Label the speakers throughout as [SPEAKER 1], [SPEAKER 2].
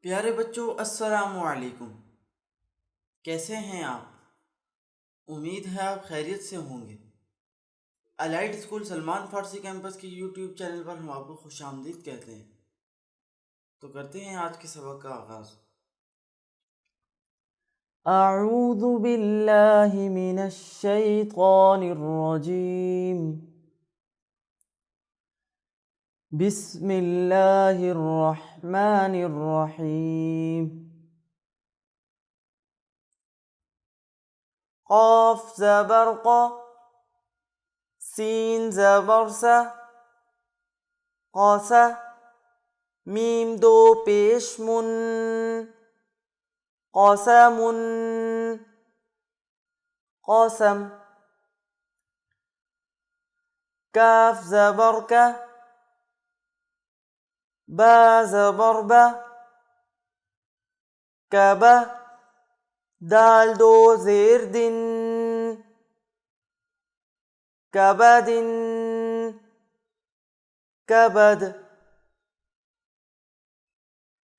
[SPEAKER 1] प्यारे बच्चों, अस्सलामु अलैकुम। कैसे हैं आप? उम्मीद है आप खैरियत से होंगे। अलाइड स्कूल सलमान फारसी कैंपस के यूट्यूब चैनल पर हम आपको खुशामदीद कहते हैं। तो करते हैं आज के सबक का आगाज़।
[SPEAKER 2] أعوذ بالله من الشيطان الرجيم بسم الله الرحمن الرحيم قاف زبر ق سين زبر س قاسه ميم دو پیش من قاسم قاسم كاف زبر ك با زبر با كبا دال دو زیر دن كبد كبد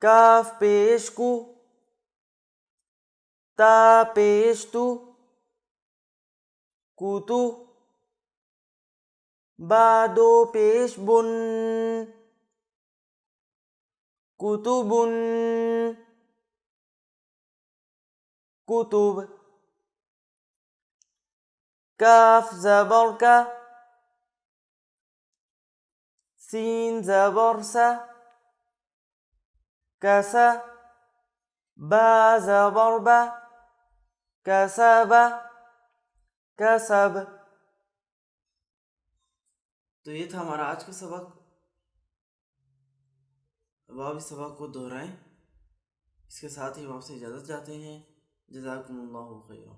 [SPEAKER 2] كاف پیش کو تا پیش تو کوتو با دو پیش بن کتبن کتب کاف زبر کا سین زبر سا کسا با زبر با کسب کسب।
[SPEAKER 1] तो ये था हमारा आज का सबक। अब आप इस सबक को दोहराएं। इसके साथ ही हम आपसे इजाज़त चाहते हैं। जज़ाकुमुल्लाहु खैरा।